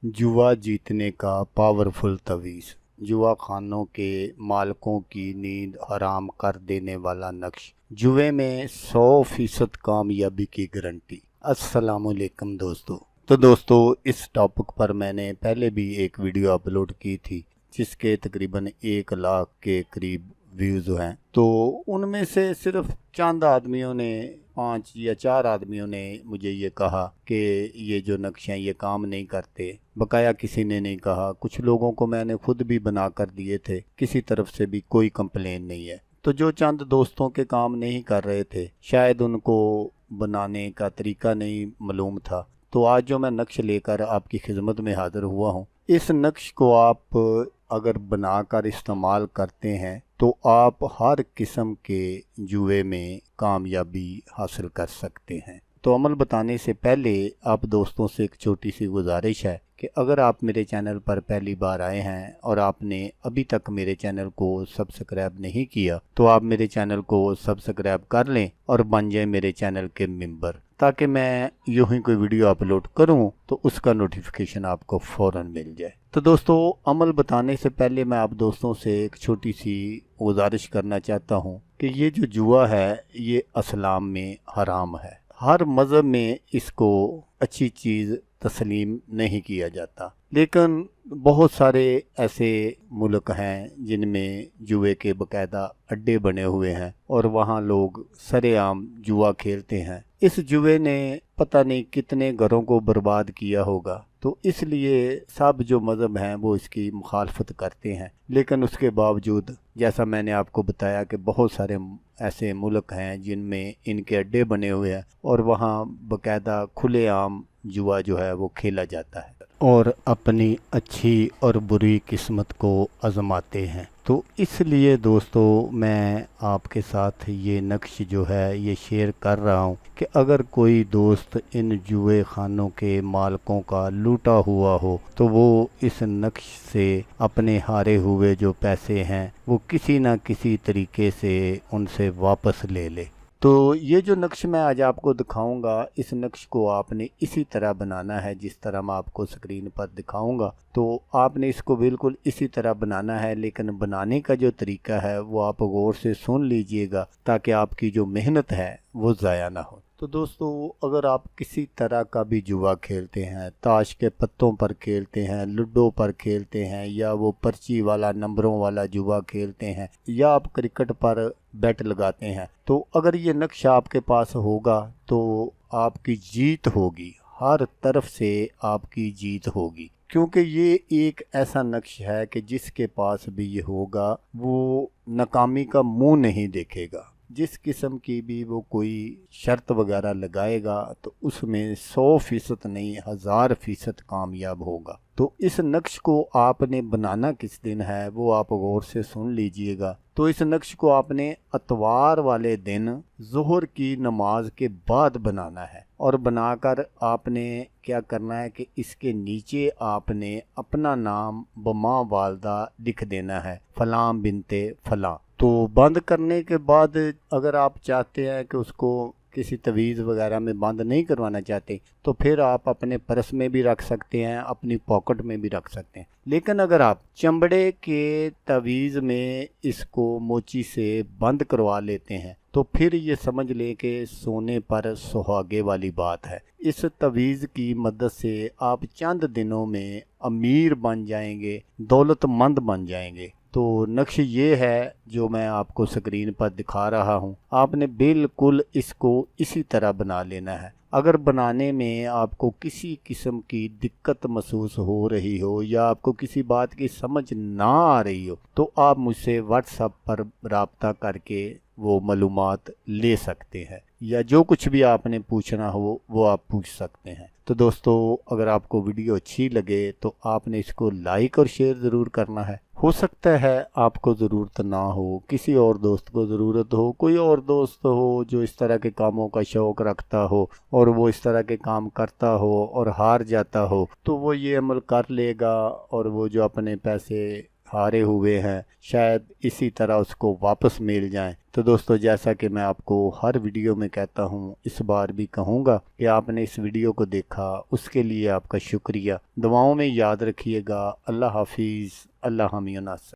जुआ जीतने का पावरफुल तवीज़। जुआ खानों के मालिकों की नींद हराम कर देने वाला नक्श। जुए में 100% कामयाबी की गारंटी। अस्सलामुअलैकुम दोस्तों। तो दोस्तों, इस टॉपिक पर मैंने पहले भी एक वीडियो अपलोड की थी जिसके तकरीबन 1 लाख के करीब व्यूज़ हैं। तो उनमें से सिर्फ चंद आदमियों ने, 5 या 4 आदमियों ने मुझे ये कहा कि ये जो नक्शे हैं ये काम नहीं करते। बकाया किसी ने नहीं कहा। कुछ लोगों को मैंने खुद भी बना कर दिए थे, किसी तरफ से भी कोई कंप्लेन नहीं है। तो जो चंद दोस्तों के काम नहीं कर रहे थे, शायद उनको बनाने का तरीका नहीं मालूम था। तो आज जो मैं नक्श लेकर आपकी खिदमत में हाजिर हुआ हूँ, इस नक्श को आप अगर बनाकर इस्तेमाल करते हैं तो आप हर किस्म के जुए में कामयाबी हासिल कर सकते हैं। तो अमल बताने से पहले आप दोस्तों से एक छोटी सी गुजारिश है कि अगर आप मेरे चैनल पर पहली बार आए हैं और आपने अभी तक मेरे चैनल को सब्सक्राइब नहीं किया तो आप मेरे चैनल को सब्सक्राइब कर लें और बन जाए मेरे चैनल के मेंबर, ताकि मैं यूं ही कोई वीडियो अपलोड करूं तो उसका नोटिफिकेशन आपको फ़ौरन मिल जाए। तो दोस्तों, अमल बताने से पहले मैं आप दोस्तों से एक छोटी सी गुजारिश करना चाहता हूं कि ये जो जुआ है ये इस्लाम में हराम है। हर मज़हब में इसको अच्छी चीज़ तस्लीम नहीं किया जाता, लेकिन बहुत सारे ऐसे मुल्क हैं जिनमें जुए के बाकायदा अड्डे बने हुए हैं और वहाँ लोग सरेआम जुआ खेलते हैं। इस जुए ने पता नहीं कितने घरों को बर्बाद किया होगा। तो इसलिए सब जो मज़हब हैं वो इसकी मुखालफत करते हैं, लेकिन उसके बावजूद जैसा मैंने आपको बताया कि बहुत सारे ऐसे मुल्क हैं जिनमें इनके अड्डे बने हुए हैं और वहाँ बाकायदा खुलेआम जुआ जो है वो खेला जाता है और अपनी अच्छी और बुरी किस्मत को आजमाते हैं। तो इसलिए दोस्तों, मैं आपके साथ ये नक्श जो है ये शेयर कर रहा हूँ कि अगर कोई दोस्त इन जुए खानों के मालिकों का लूटा हुआ हो तो वो इस नक्श से अपने हारे हुए जो पैसे हैं वो किसी ना किसी तरीके से उनसे वापस ले ले। तो ये जो नक्श मैं आज आपको दिखाऊंगा, इस नक्श को आपने इसी तरह बनाना है जिस तरह मैं आपको स्क्रीन पर दिखाऊंगा। तो आपने इसको बिल्कुल इसी तरह बनाना है, लेकिन बनाने का जो तरीका है वो आप गौर से सुन लीजिएगा ताकि आपकी जो मेहनत है वो ज़ाया ना हो। तो दोस्तों, अगर आप किसी तरह का भी जुआ खेलते हैं, ताश के पत्तों पर खेलते हैं, लूडो पर खेलते हैं, या वो पर्ची वाला नंबरों वाला जुआ खेलते हैं, या आप क्रिकेट पर बेट लगाते हैं, तो अगर ये नक्शा आपके पास होगा तो आपकी जीत होगी। हर तरफ से आपकी जीत होगी, क्योंकि ये एक ऐसा नक्श है कि जिसके पास भी ये होगा वो नाकामी का मुंह नहीं देखेगा। जिस किस्म की भी वो कोई शर्त वगैरह लगाएगा तो उसमें 100% नहीं 1000% कामयाब होगा। तो इस नक्श को आपने बनाना किस दिन है वो आप गौर से सुन लीजिएगा। तो इस नक्श को आपने अतवार वाले दिन ज़ोहर की नमाज के बाद बनाना है और बनाकर आपने क्या करना है कि इसके नीचे आपने अपना नाम बमा वालदा लिख देना है, फलां बिनते फलां। तो बंद करने के बाद अगर आप चाहते हैं कि उसको किसी तवीज़ वगैरह में बंद नहीं करवाना चाहते तो फिर आप अपने पर्स में भी रख सकते हैं, अपनी पॉकेट में भी रख सकते हैं। लेकिन अगर आप चमड़े के तवीज़ में इसको मोची से बंद करवा लेते हैं तो फिर ये समझ ले कि सोने पर सुहागे वाली बात है। इस तवीज़ की मदद से आप चंद दिनों में अमीर बन जाएंगे, दौलतमंद बन जाएंगे। तो नक्श ये है जो मैं आपको स्क्रीन पर दिखा रहा हूँ। आपने बिल्कुल इसको इसी तरह बना लेना है। अगर बनाने में आपको किसी किस्म की दिक्कत महसूस हो रही हो या आपको किसी बात की समझ ना आ रही हो तो आप मुझसे व्हाट्सएप पर राब्ता करके वो मालूमात ले सकते हैं, या जो कुछ भी आपने पूछना हो वो आप पूछ सकते हैं। तो दोस्तों, अगर आपको वीडियो अच्छी लगे तो आपने इसको लाइक और शेयर ज़रूर करना है। हो सकता है आपको ज़रूरत ना हो, किसी और दोस्त को ज़रूरत हो, कोई और दोस्त हो जो इस तरह के कामों का शौक़ रखता हो और वो इस तरह के काम करता हो और हार जाता हो, तो वो ये अमल कर लेगा और वो जो अपने पैसे ہارے ہوئے ہیں، شاید اسی طرح اس کو واپس مل جائیں۔ تو دوستو، جیسا کہ میں آپ کو ہر ویڈیو میں کہتا ہوں، اس بار بھی کہوں گا کہ آپ نے اس ویڈیو کو دیکھا، اس کے لیے آپ کا شکریہ۔ دعاؤں میں یاد رکھیے گا۔ اللہ حافظ، اللہ حامی و ناصر۔